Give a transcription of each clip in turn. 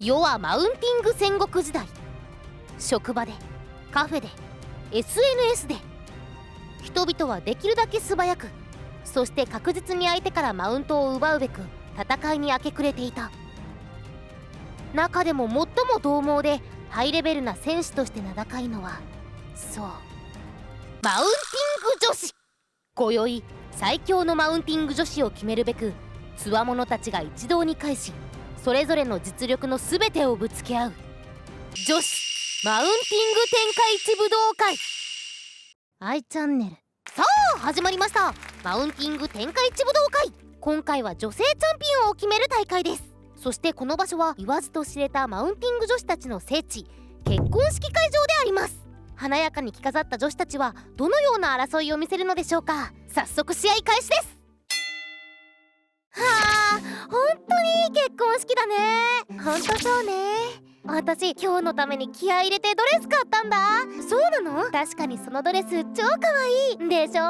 世はマウンティング戦国時代。職場で、カフェで、 SNS で、人々はできるだけ素早く、そして確実に相手からマウントを奪うべく戦いに明け暮れていた。中でも最も獰猛でハイレベルな戦士として名高いのは、そう、マウンティング女子。今宵最強のマウンティング女子を決めるべく、強者たちが一堂に会し、それぞれの実力の全てをぶつけ合う女子マウンティング天下一武道会。i チャンネル、さあ始まりました。マウンティング天下一武道会。今回は女性チャンピオンを決める大会です。そしてこの場所は言わずと知れたマウンティング女子たちの聖地、結婚式会場であります。華やかに着飾った女子たちはどのような争いを見せるのでしょうか。早速試合開始です。はあ、本当にいい結婚式だね。本当そうね。私今日のために気合い入れてドレス買ったんだ。そうなの？確かにそのドレス超かわいいでしょ。超かわい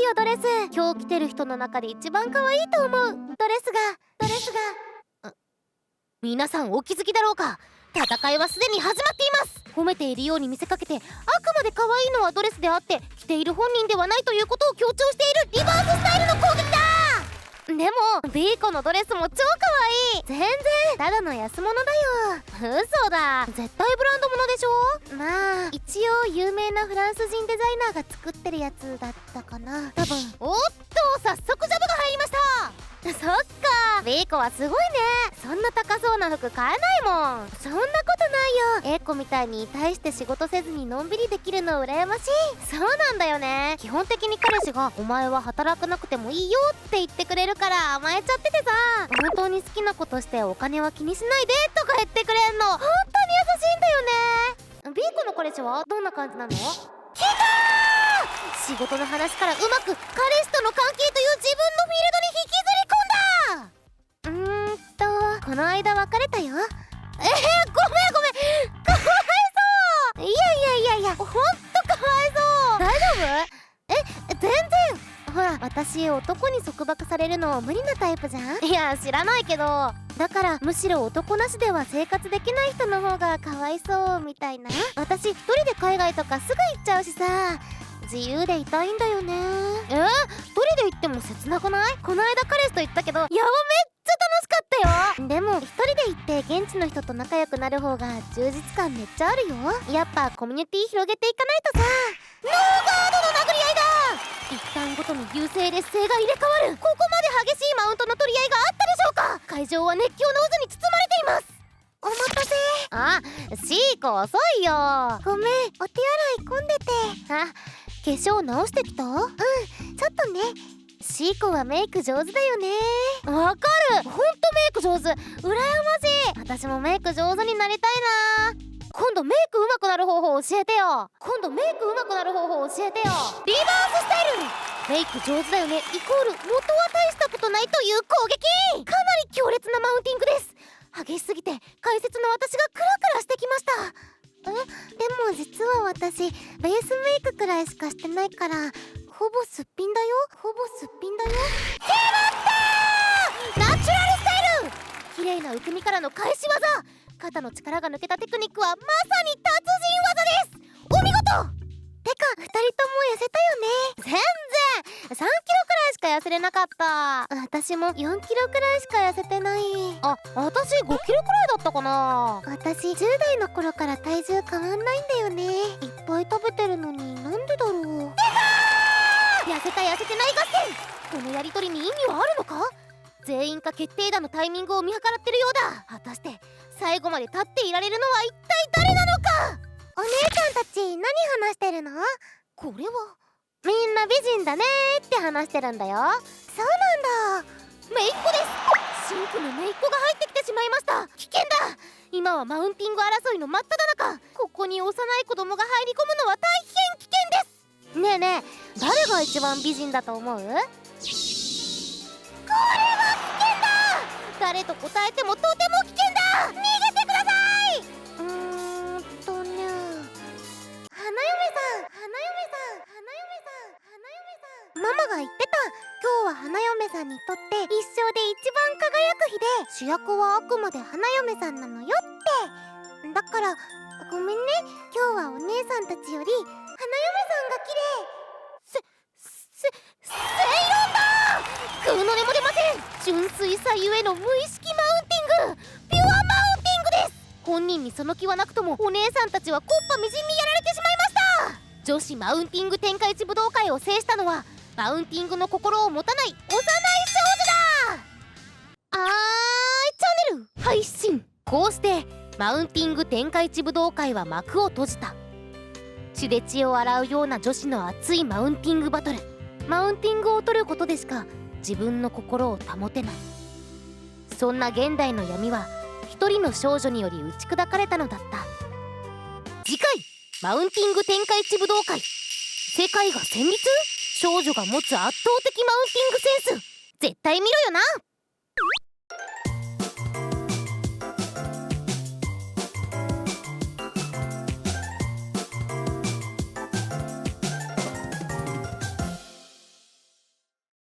いよドレス。今日着てる人の中で一番かわいいと思う。ドレスが皆さんお気づきだろうか。戦いはすでに始まっています。褒めているように見せかけて、あくまで可愛いのはドレスであって着ている本人ではないということを強調しているリバーススタイルの攻撃だ。でもビーコのドレスも超可愛い。全然ただの安物だよ。嘘だ、絶対ブランド物でしょ。まあ一応有名なフランス人デザイナーが作ってるやつだったかな、多分。おっと、早速ジャブが入りました。そっか、ビーコはすごいね。そんな高そうな服買えないもん。そんなことないよ。エイコみたいに大して仕事せずにのんびりできるの羨ましい。そうなんだよね。基本的に彼氏がお前は働かなくてもいいよって言ってくれるから甘えちゃっててさ、本当に好きなことしてお金は気にしないでとか言ってくれんの。本当に優しいんだよね。ビーコの彼氏はどんな感じなの？来たー！仕事の話からうまく彼氏との関係という自分のフィールドに引きずり込んだ。この間別れたよ。ごめん、かわいそう。いやほんとかわいそう。大丈夫？全然。ほら私男に束縛されるの無理なタイプじゃん。いや知らないけど、だからむしろ男なしでは生活できない人の方がかわいそうみたいな。私一人で海外とかすぐ行っちゃうしさ、自由でいたいんだよね。一人で行っても切なくない？この間彼氏と行ったけど、めっちゃ楽しかったよ。でも一人で行って現地の人と仲良くなる方が充実感めっちゃあるよ。やっぱコミュニティ広げていかないとさ。ノーガードの殴り合いだ。一旦ごとに優勢劣勢が入れ替わる。ここまで激しいマウントの取り合いがあったでしょうか。会場は熱狂の渦に包まれています。お待たせ。シーコ遅いよ。ごめん、お手洗い混んでて。化粧直してきた？ちょっとね。シーコはメイク上手だよね。わかる、ほんとメイク上手。羨ましい。私もメイク上手になりたいな。今度メイク上手くなる方法教えてよ。リバーススタイル。メイク上手だよねイコール元は大したことないという攻撃。かなり強烈なマウンティングです。激しすぎて解説の私がクラクラしてきました。でも実は私ベースメイクくらいしかしてないから、ほぼすっぴんだよ。決まったー！ナチュラルスタイル。綺麗な受け身からの返し技。肩の力が抜けたテクニックはまさに達人技です。お見事。てか2人とも痩せたよね。全然3キロくらいしか痩せれなかった。私も4キロくらいしか痩せてない。私5キロくらいだったかな。私10代の頃から体重変わんないんだよね。いっぱい食べてるのになんでだろう。痩せた痩せてない合戦。このやりとりに意味はあるのか？全員か決定打のタイミングを見計らってるようだ。果たして最後まで立っていられるのは一体誰なのか。お姉ちゃんたち何話してるの？これはみんな美人だねーって話してるんだよ。そうなんだ。姪っ子です。シンクの姪っ子が入ってきてしまいました。危険だ。今はマウンティング争いの真っ只中。ここに幼い子供が入り込むのは大変危険です。ねえねえ、誰が一番美人だと思う？これは危険だ。誰と答えてもとても危険だ。逃げてください。花嫁さん。まママが言ってた。今日は花嫁さんにとって一生で一番輝く日で、主役はあくまで花嫁さんなのよって。だからごめんね、今日はお姉さんたちより花嫁さんが綺麗。セイロンだ。グーの音も出ません。純粋さゆえの無意識マウンティング、ピュアマウンティングです。本人にその気はなくともお姉さんたちは木っ端みじんにやられてしまいました。女子マウンティング天下一武道会を制したのはマウンティングの心を持たない幼い少女だ。チャンネル配信。こうしてマウンティング天下一武道会は幕を閉じた。血で血を洗うような女子の熱いマウンティングバトル。マウンティングを取ることでしか自分の心を保てない。そんな現代の闇は一人の少女により打ち砕かれたのだった。次回マウンティング天下一武道会。世界が戦慄。少女が持つ圧倒的マウンティングセンス、絶対見ろよな。